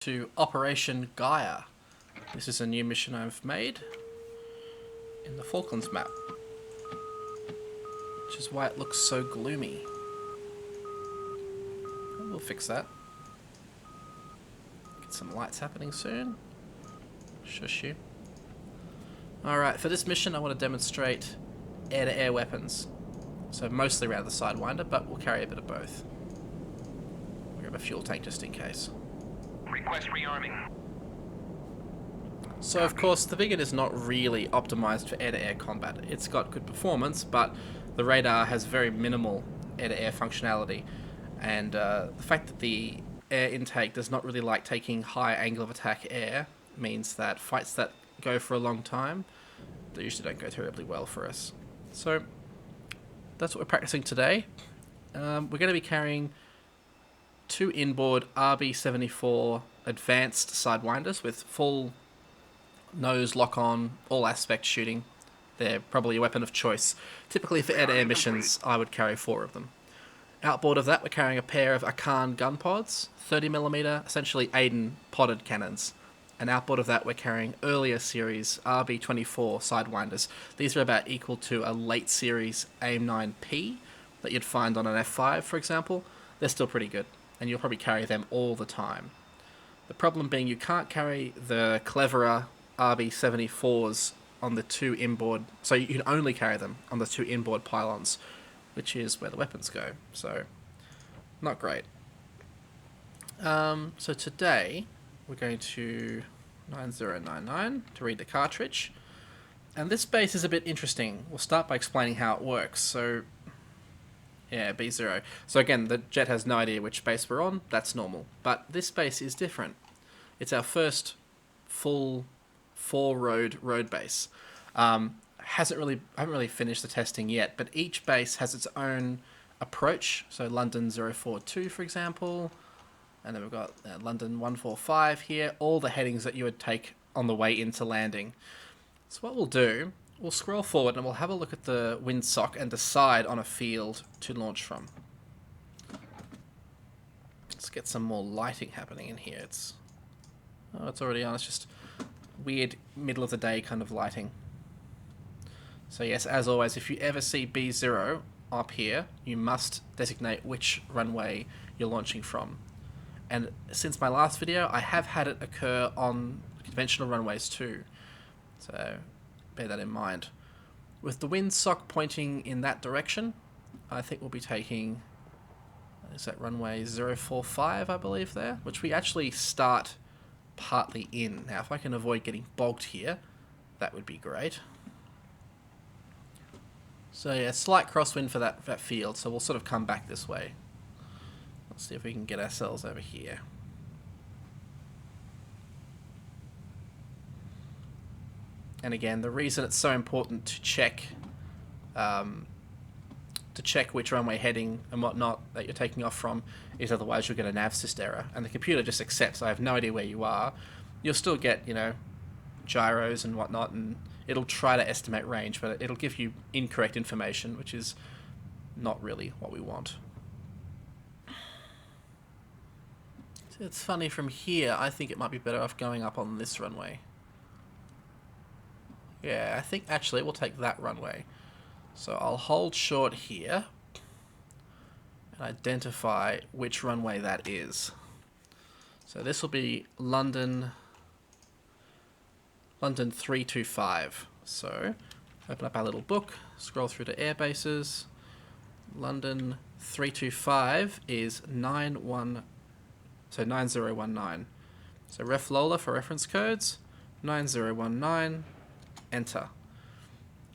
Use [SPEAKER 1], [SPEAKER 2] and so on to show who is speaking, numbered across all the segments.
[SPEAKER 1] To Operation Gaia. This is a new mission I've made in the Falklands map, which is why it looks so gloomy. We'll fix that. Get some lights happening soon. Shush you. Alright, for this mission I want to demonstrate air-to-air weapons. So mostly around the Sidewinder, but we'll carry a bit of both. We'll grab a fuel tank just in case.
[SPEAKER 2] Request rearming.
[SPEAKER 1] So of course the Viggen is not really optimized for air-to-air combat. It's got good performance, but the radar has very minimal air-to-air functionality. And the fact that the air intake does not really like taking high angle of attack air means that fights that go for a long time, they usually don't go terribly well for us. So that's what we're practicing today. We're going to be carrying two inboard RB-74 advanced Sidewinders with full nose lock-on, all aspect shooting. They're probably a weapon of choice. Typically for air-to-air missions, I would carry 4 of them. Outboard of that, we're carrying a pair of Akan gun pods, 30mm, essentially Aiden podded cannons. And outboard of that, we're carrying earlier series RB-24 Sidewinders. These are about equal to a late series AIM-9P that you'd find on an F5, for example. They're still pretty good, and you'll probably carry them all the time. The problem being you can't carry the cleverer RB-74s on the 2 inboard, so you can only carry them on the 2 inboard pylons, which is where the weapons go, so not great. So today we're going to 9099 to read the cartridge, and this base is a bit interesting. We'll start by explaining how it works. So yeah, B0. So again, the jet has no idea which base we're on, that's normal, but this base is different. It's our first full 4-road base. Haven't really finished the testing yet, but each base has its own approach. So London 042, for example, and then we've got London 145 here, all the headings that you would take on the way into landing. So what we'll do, we'll scroll forward and we'll have a look at the windsock and decide on a field to launch from. Let's get some more lighting happening in here. It's already on. It's just weird middle of the day kind of lighting. So yes, as always, if you ever see B0 up here, you must designate which runway you're launching from. And since my last video, I have had it occur on conventional runways too. So bear that in mind. With the windsock pointing in that direction, I think we'll be taking, is that runway 045, I believe there, which we actually start partly in. Now, if I can avoid getting bogged here, that would be great. So yeah, slight crosswind for that field, so we'll sort of come back this way. Let's see if we can get ourselves over here. And again, the reason it's so important to check which runway heading and whatnot that you're taking off from is otherwise you'll get a navsys error, and the computer just accepts I have no idea where you are. You'll still get, you know, gyros and whatnot, and it'll try to estimate range, but it'll give you incorrect information, which is not really what we want. It's funny, from here I think it might be better off going up on this runway. Yeah, I think actually we'll take that runway. So I'll hold short here and identify which runway that is. So this will be London 325. So open up our little book, scroll through to air bases. London 325 is 9019. So Ref Lola for reference codes, 9019, enter.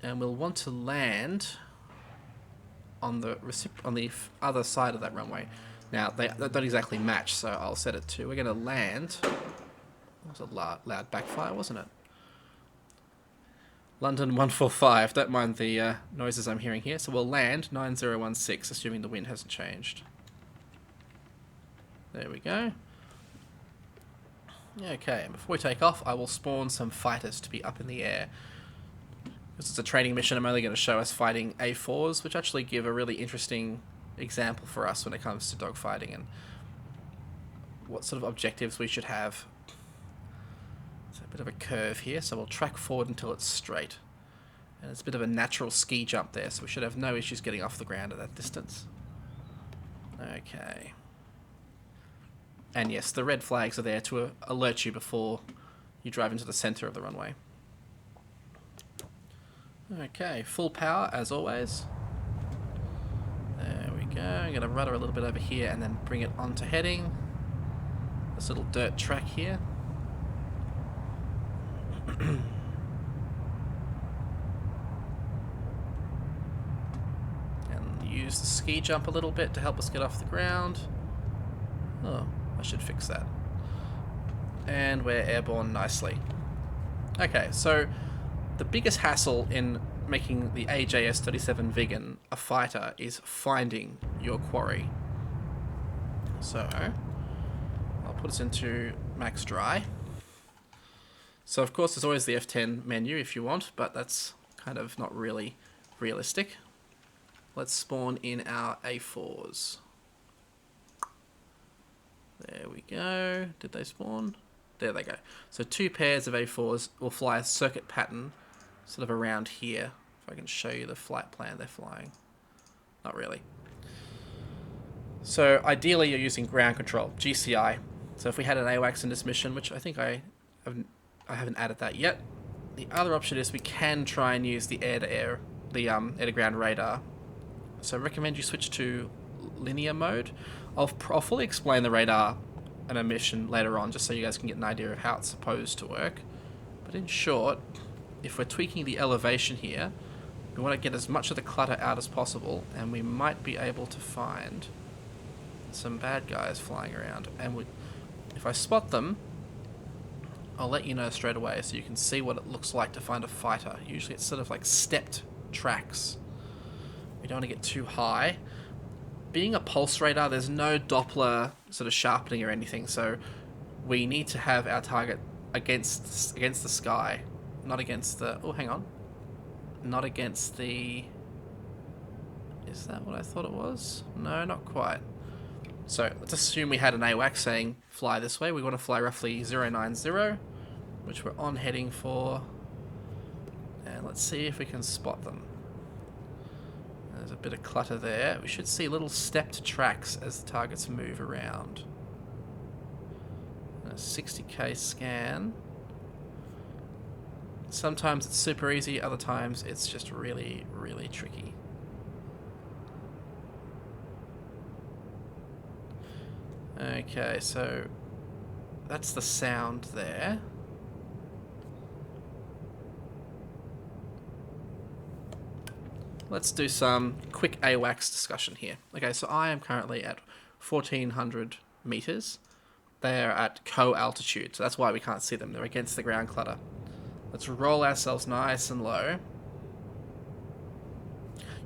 [SPEAKER 1] And we'll want to land on the other side of that runway. Now, they don't exactly match, so I'll set it to, we're going to land, that was a loud backfire, wasn't it? London 145, don't mind the noises I'm hearing here, so we'll land 9016, assuming the wind hasn't changed. There we go. Okay, and before we take off, I will spawn some fighters to be up in the air. Because it's a training mission, I'm only going to show us fighting A4s, which actually give a really interesting example for us when it comes to dogfighting, and what sort of objectives we should have. It's a bit of a curve here, so we'll track forward until it's straight. And it's a bit of a natural ski jump there, so we should have no issues getting off the ground at that distance. Okay. And yes, the red flags are there to alert you before you drive into the center of the runway. Okay, full power as always. There we go. I'm going to rudder a little bit over here and then bring it onto heading. This little dirt track here. And use the ski jump a little bit to help us get off the ground. Oh, I should fix that. And we're airborne nicely. Okay, so the biggest hassle in making the AJS-37 Viggen a fighter is finding your quarry. So, I'll put us into max dry. So of course there's always the F10 menu if you want, but that's kind of not really realistic. Let's spawn in our A4s. There we go. Did they spawn? There they go. So 2 pairs of A4s will fly a circuit pattern sort of around here. If I can show you the flight plan they're flying. Not really. So ideally you're using ground control, GCI. So if we had an AWACS in this mission, which I think I haven't added that yet. The other option is we can try and use the air-to-air, the air-to-ground radar. So I recommend you switch to linear mode. I'll fully explain the radar in a mission later on, just so you guys can get an idea of how it's supposed to work. But in short, if we're tweaking the elevation here, we want to get as much of the clutter out as possible, and we might be able to find some bad guys flying around. And if I spot them, I'll let you know straight away so you can see what it looks like to find a fighter. Usually it's sort of like stepped tracks. We don't want to get too high. Being a pulse radar, there's no Doppler sort of sharpening or anything, so we need to have our target against the sky, not against the... Oh, hang on. Not against the... Is that what I thought it was? No, not quite. So let's assume we had an AWACS saying fly this way. We want to fly roughly 090, which we're on heading for. And let's see if we can spot them. There's a bit of clutter there. We should see little stepped tracks as the targets move around. And a 60k scan. Sometimes it's super easy, other times it's just really, really tricky. Okay, so that's the sound there. Let's do some quick AWACS discussion here. Okay, so I am currently at 1400 meters. They are at co-altitude, so that's why we can't see them. They're against the ground clutter. Let's roll ourselves nice and low.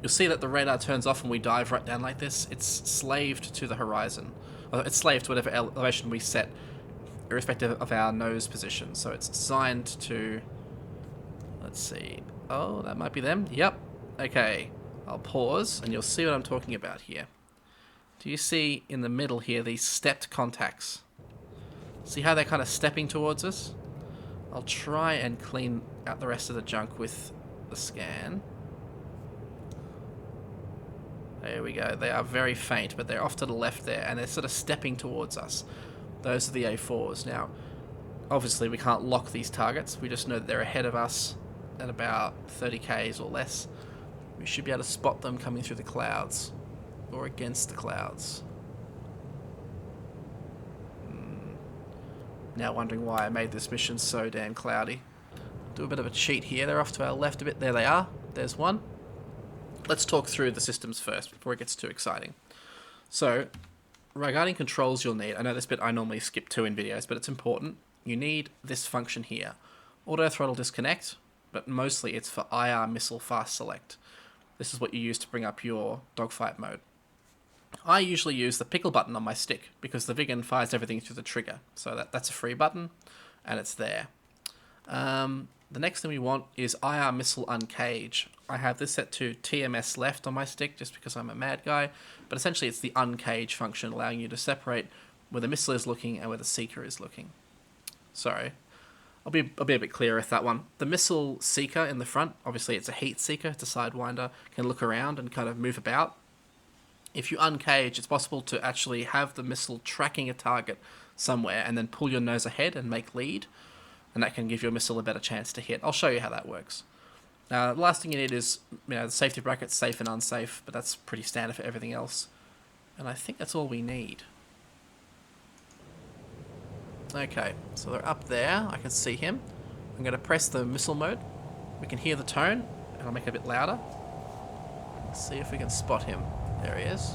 [SPEAKER 1] You'll see that the radar turns off when we dive right down like this. It's slaved to the horizon. It's slaved to whatever elevation we set, irrespective of our nose position. So it's designed to... Let's see. Oh, that might be them. Yep. Okay. I'll pause, and you'll see what I'm talking about here. Do you see in the middle here these stepped contacts? See how they're kind of stepping towards us? I'll try and clean out the rest of the junk with the scan. There we go. They are very faint, but they're off to the left there, and they're sort of stepping towards us. Those are the A4s. Now, obviously we can't lock these targets. We just know that they're ahead of us at about 30 k's or less. We should be able to spot them coming through the clouds, or against the clouds. Now wondering why I made this mission so damn cloudy. Do a bit of a cheat here. They're off to our left a bit. There they are. There's one. Let's talk through the systems first before it gets too exciting. So, regarding controls you'll need, I know this bit I normally skip to in videos, but it's important. You need this function here. Auto throttle disconnect, but mostly it's for IR missile fast select. This is what you use to bring up your dogfight mode. I usually use the pickle button on my stick because the Viggen fires everything through the trigger. So that's a free button, and it's there. The next thing we want is IR missile uncage. I have this set to TMS left on my stick just because I'm a mad guy, but essentially it's the uncage function allowing you to separate where the missile is looking and where the seeker is looking. Sorry. I'll be a bit clearer with that one. The missile seeker in the front, obviously it's a heat seeker, it's a sidewinder, can look around and kind of move about. If you uncage, it's possible to actually have the missile tracking a target somewhere and then pull your nose ahead and make lead, and that can give your missile a better chance to hit. I'll show you how that works. The last thing you need is, the safety brackets, safe and unsafe, but that's pretty standard for everything else. And I think that's all we need. Okay, so they're up there. I can see him. I'm going to press the missile mode. We can hear the tone, and I'll make it a bit louder. Let's see if we can spot him. There he is.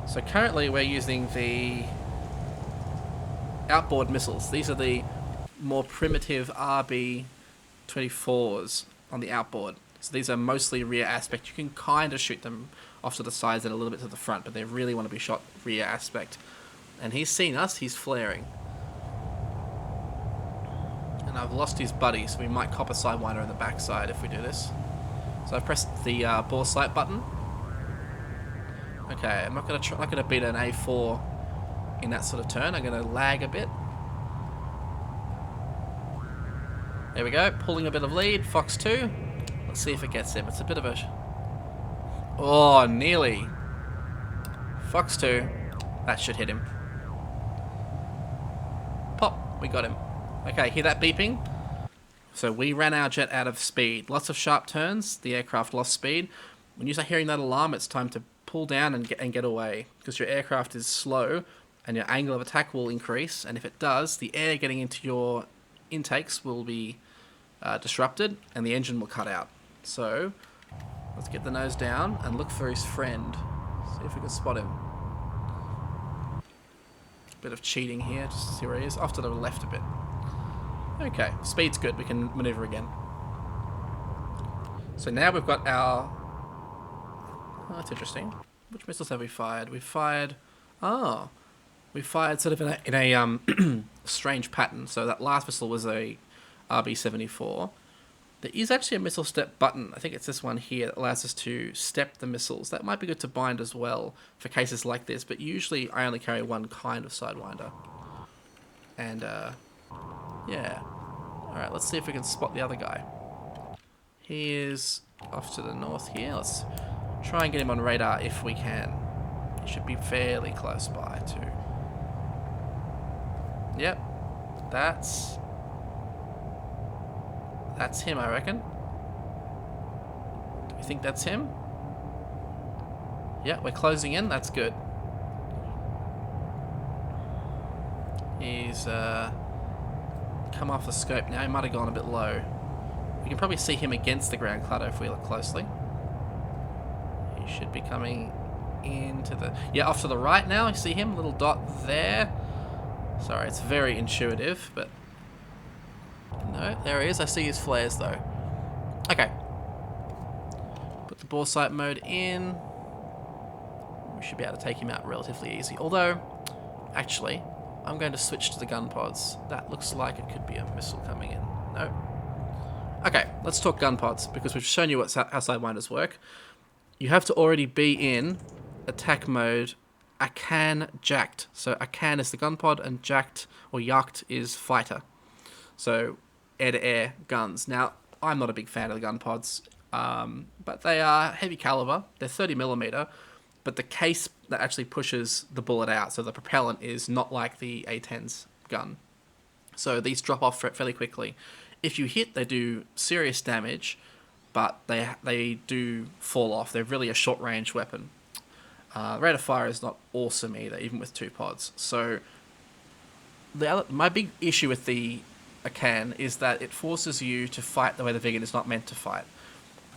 [SPEAKER 1] So currently we're using the outboard missiles. These are the more primitive RB-24s on the outboard. So these are mostly rear aspect. You can kind of shoot them off to the sides and a little bit to the front, but they really want to be shot rear aspect. And he's seen us. He's flaring. And I've lost his buddy, so we might cop a sidewinder in the backside if we do this. So I've pressed the bore sight button. Okay, I'm not gonna beat an A4 in that sort of turn. I'm gonna lag a bit. There we go, pulling a bit of lead. Fox 2. Let's see if it gets him. It's a bit of a... Oh, nearly. Fox 2. That should hit him. Pop, we got him. Okay, hear that beeping? So we ran our jet out of speed. Lots of sharp turns. The aircraft lost speed. When you start hearing that alarm, it's time to pull down and get away, because your aircraft is slow and your angle of attack will increase, and if it does, the air getting into your intakes will be disrupted and the engine will cut out. So let's get the nose down and look for his friend. See if we can spot him. Bit of cheating here, just to see where he is. Off to the left a bit. Okay, speed's good, we can maneuver again. So now we've got our... Oh, that's interesting. Which missiles have we fired? We fired sort of in a strange pattern. So that last missile was a RB-74. There is actually a missile step button. I think it's this one here that allows us to step the missiles. That might be good to bind as well for cases like this, but usually I only carry one kind of sidewinder. And, yeah. Alright, let's see if we can spot the other guy. He is off to the north here. Let's try and get him on radar if we can. He should be fairly close by too. Yep. That's him, I reckon. Do we think that's him? Yeah, we're closing in. That's good. He's come off the scope now. He might have gone a bit low. We can probably see him against the ground clutter if we look closely. He should be coming into the... Yeah, off to the right now. You see him? Little dot there. Sorry, it's very intuitive, but... No, there he is. I see his flares, though. Okay. Put the bore sight mode in. We should be able to take him out relatively easy. Although, actually, I'm going to switch to the gun pods. That looks like it could be a missile coming in. No. Okay, let's talk gun pods, because we've shown you how sidewinders work. You have to already be in attack mode Akan jacked. So Akan is the gun pod and jacked or yacht is fighter. So air-to-air guns. Now, I'm not a big fan of the gun pods, but they are heavy caliber. They're 30mm, but the case that actually pushes the bullet out, so the propellant is not like the A10's gun. So these drop off fairly quickly. If you hit, they do serious damage, but they do fall off. They're really a short-range weapon. Rate of fire is not awesome either, even with 2 pods. So my big issue with the Akan is that it forces you to fight the way the Viggen is not meant to fight.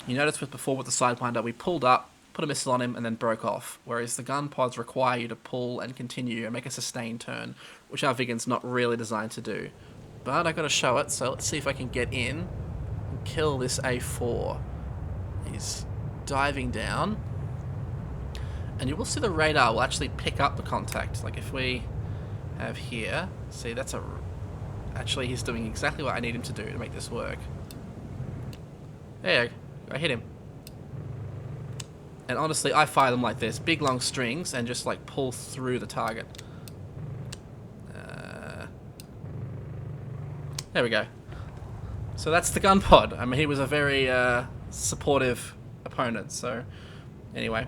[SPEAKER 1] You notice before with the Sidewinder, we pulled up, put a missile on him, and then broke off. Whereas the gun pods require you to pull and continue and make a sustained turn, which our Viggen's not really designed to do. But I got to show it, so let's see if I can get in and kill this A4. He's diving down. And you will see the radar will actually pick up the contact. Like if we have here, see that's a... Actually, he's doing exactly what I need him to do to make this work. There, I hit him. And honestly, I fire them like this. Big long strings and just like pull through the target. There we go. So that's the gun pod. I mean, he was a very supportive opponent. So anyway,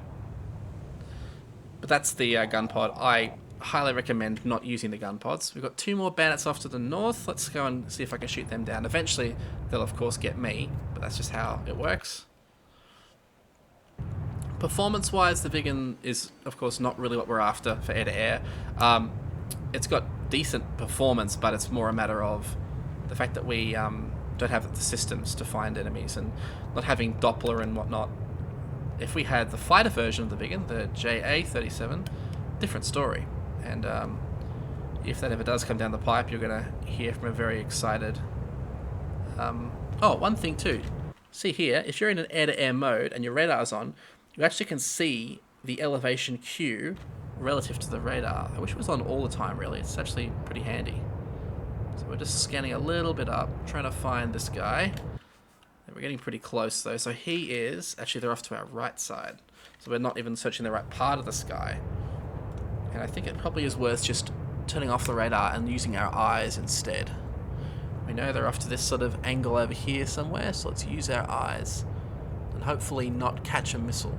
[SPEAKER 1] but that's the gun pod. I highly recommend not using the gun pods. We've got 2 more bandits off to the north. Let's go and see if I can shoot them down. Eventually, they'll of course get me, but that's just how it works. Performance-wise, the Viggen is, of course, not really what we're after for air-to-air. It's got decent performance, but it's more a matter of the fact that we don't have the systems to find enemies and not having Doppler and whatnot. If we had the fighter version of the Viggen, the JA-37, different story. And if that ever does come down the pipe, you're going to hear from a very excited... Oh, one thing too. See here, if you're in an air-to-air mode and your radar's on, you actually can see the elevation Q relative to the radar. I wish it was on all the time, really. It's actually pretty handy. So we're just scanning a little bit up, trying to find this guy. And we're getting pretty close, though. So he is... Actually, they're off to our right side. So we're not even searching the right part of the sky. And I think it probably is worth just turning off the radar and using our eyes instead. We know they're off to this sort of angle over here somewhere, so let's use our eyes. And hopefully not catch a missile.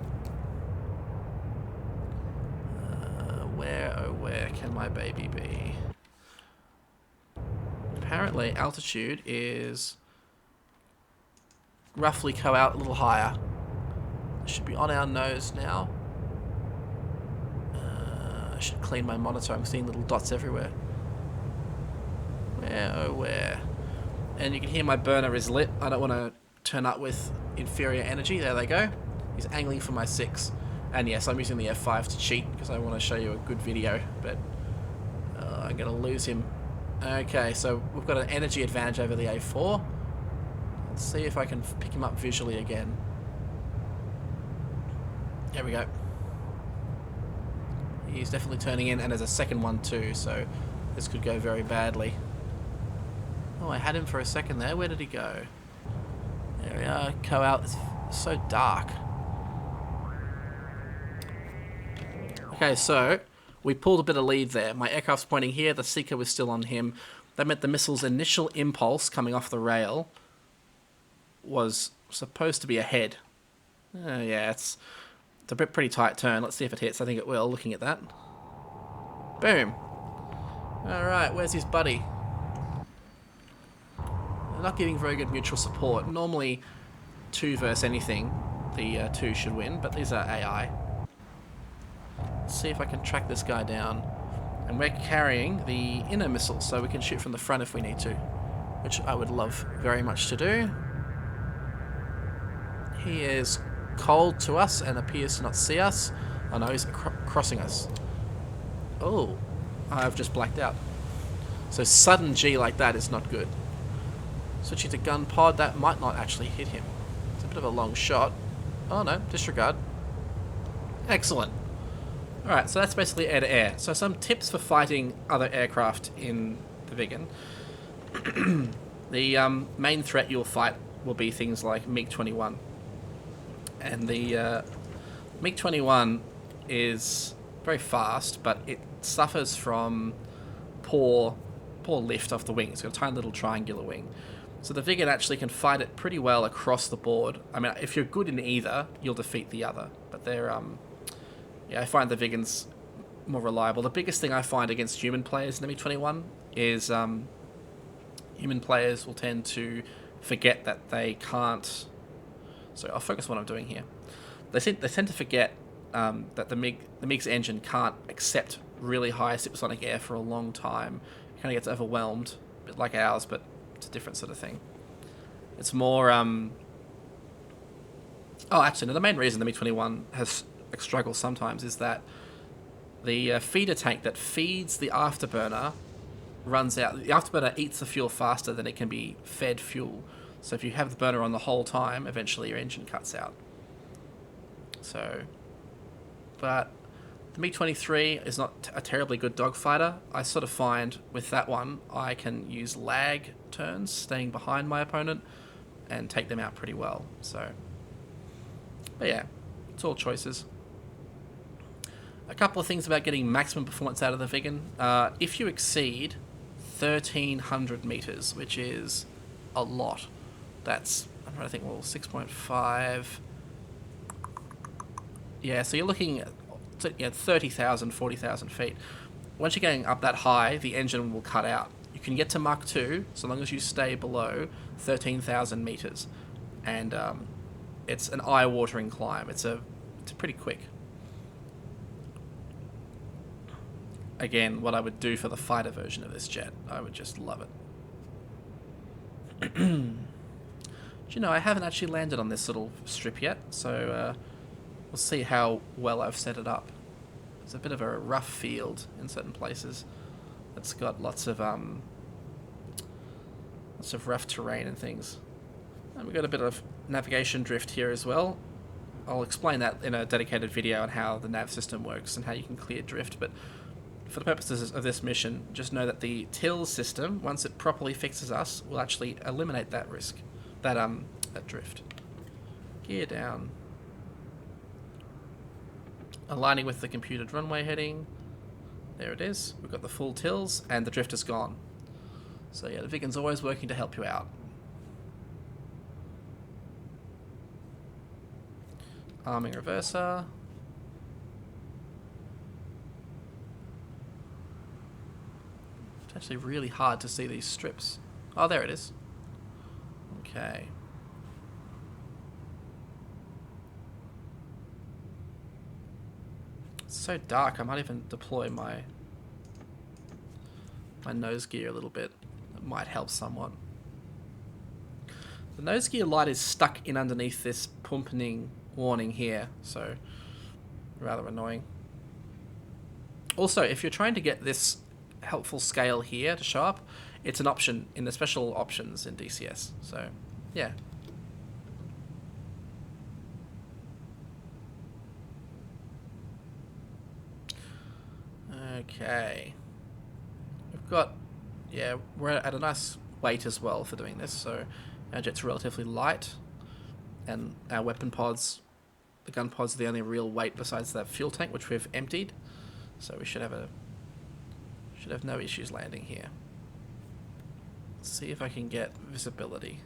[SPEAKER 1] Where, oh where can my baby be? Apparently altitude is roughly out a little higher. It should be on our nose now. I should clean my monitor. I'm seeing little dots everywhere. Where, oh where? And you can hear my burner is lit. I don't want to turn up with inferior energy. There they go. He's angling for my 6. And yes, I'm using the F5 to cheat because I want to show you a good video, but I'm going to lose him. Okay, so we've got an energy advantage over the A4. Let's see if I can pick him up visually again. There we go. He's definitely turning in, and there's a second one too, so this could go very badly. Oh, I had him for a second there. Where did he go? There we are. Co-out. It's so dark. Okay, so we pulled a bit of lead there. My aircraft's pointing here. The Seeker was still on him. That meant the missile's initial impulse coming off the rail was supposed to be ahead. Yeah, it's a pretty tight turn. Let's see if it hits. I think it will, looking at that. Boom. Alright, where's his buddy? They're not giving very good mutual support. Normally, 2 versus anything, the 2 should win, but these are AI. Let's see if I can track this guy down. And we're carrying the inner missile, so we can shoot from the front if we need to, which I would love very much to do. He is cold to us and appears to not see us. Oh no, he's crossing us. Oh, I've just blacked out. So sudden G like that is not good. Switching to gun pod, that might not actually hit him. It's a bit of a long shot. Oh no, disregard. Excellent. Alright, so that's basically air-to-air. So some tips for fighting other aircraft in the Viggen. The main threat you'll fight will be things like MiG-21. And the MiG-21 is very fast, but it suffers from poor lift off the wing. It's got a tiny little triangular wing. So the Viggen actually can fight it pretty well across the board. I mean, if you're good in either, you'll defeat the other. But they're... yeah, I find the Viggen's more reliable. The biggest thing I find against human players in the MiG-21 is human players will tend to forget that they can't... So I'll focus on what I'm doing here. They tend to forget that the MiG's engine can't accept really high supersonic air for a long time. It kind of gets overwhelmed, a bit like ours, but it's a different sort of thing. It's more... Oh, actually, no, the main reason the MiG-21 has struggles sometimes is that the feeder tank that feeds the afterburner runs out. The afterburner eats the fuel faster than it can be fed fuel. So if you have the burner on the whole time, eventually your engine cuts out. So, but the MiG-23 is not a terribly good dogfighter. I sort of find with that one, I can use lag turns, staying behind my opponent, and take them out pretty well. So, but yeah, it's all choices. A couple of things about getting maximum performance out of the Viggen. If you exceed 1,300 meters, which is a lot. That's, I'm trying to think, well, 6.5. Yeah, so you're looking at 30,000, 40,000 feet. Once you're getting up that high, the engine will cut out. You can get to Mach 2 so long as you stay below 13,000 meters. And it's an eye-watering climb. It's pretty quick. Again, what I would do for the fighter version of this jet, I would just love it. Do you know, I haven't actually landed on this little strip yet, so we'll see how well I've set it up. It's a bit of a rough field in certain places. It's got lots of rough terrain and things. And we've got a bit of navigation drift here as well. I'll explain that in a dedicated video on how the nav system works and how you can clear drift, but for the purposes of this mission, just know that the TIL system, once it properly fixes us, will actually eliminate that risk, that drift. Gear down. Aligning with the computed runway heading. There it is. We've got the full TILs, and the drift is gone. So yeah, the Viggen's always working to help you out. Arming reverser. It's actually really hard to see these strips. Oh, there it is. Okay. It's so dark, I might even deploy my nose gear a little bit. It might help somewhat. The nose gear light is stuck in underneath this pumpening warning here, so rather annoying. Also, if you're trying to get this helpful scale here to show up, it's an option in the special options in DCS, so yeah. Okay, we've got, yeah, we're at a nice weight as well for doing this, so our jet's relatively light, and our weapon pods, the gun pods, are the only real weight besides that fuel tank, which we've emptied, so we should have no issues landing here. Let's see if I can get visibility.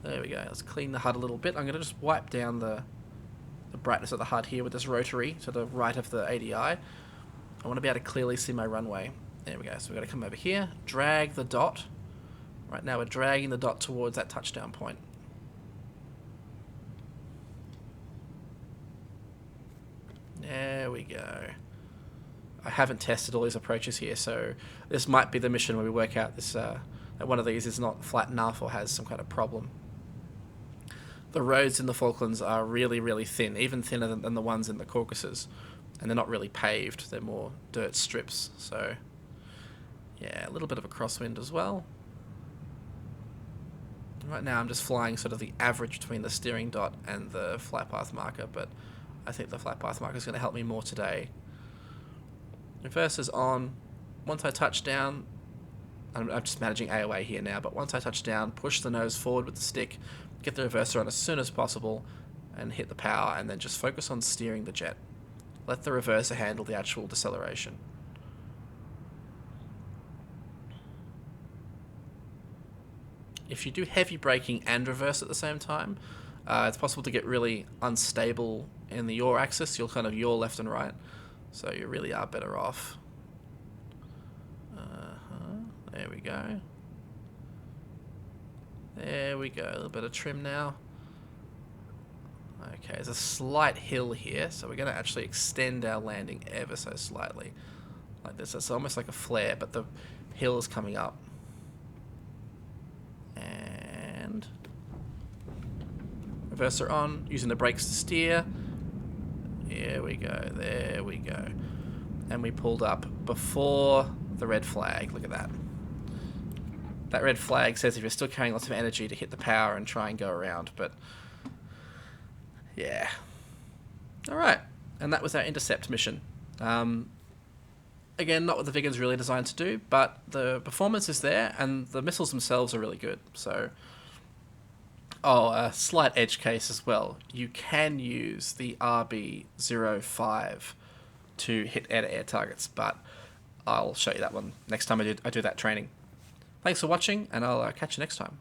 [SPEAKER 1] There we go. Let's clean the HUD a little bit. I'm going to just wipe down the brightness of the HUD here with this rotary to the right of the ADI. I want to be able to clearly see my runway. There we go. So we've got to come over here, drag the dot. Right now we're dragging the dot towards that touchdown point. There we go. I haven't tested all these approaches here, so this might be the mission where we work out this that one of these is not flat enough or has some kind of problem. The roads in the Falklands are really, really thin, even thinner than the ones in the Caucasus, and they're not really paved, they're more dirt strips, so yeah, a little bit of a crosswind as well. Right now I'm just flying sort of the average between the steering dot and the flight path marker, but I think the flight path marker is going to help me more today. Reverser's on. Once I touch down, I'm just managing AOA here now, but once I touch down, push the nose forward with the stick, get the reverser on as soon as possible, and hit the power, and then just focus on steering the jet. Let the reverser handle the actual deceleration. If you do heavy braking and reverse at the same time, it's possible to get really unstable in the yaw axis. You'll kind of yaw left and right. So you really are better off. There we go. There we go. A little bit of trim now. Okay, there's a slight hill here, so we're going to actually extend our landing ever so slightly. Like this. It's almost like a flare, but the hill is coming up. And reverser on, using the brakes to steer. Here we go, there we go. And we pulled up before the red flag. Look at that. That red flag says if you're still carrying lots of energy to hit the power and try and go around, but yeah. Alright, and that was our intercept mission. Again, not what the Viggen's really designed to do, but the performance is there, and the missiles themselves are really good, so... Oh, a slight edge case as well. You can use the RB-05 to hit air-to-air targets, but I'll show you that one next time I do that training. Thanks for watching, and I'll catch you next time.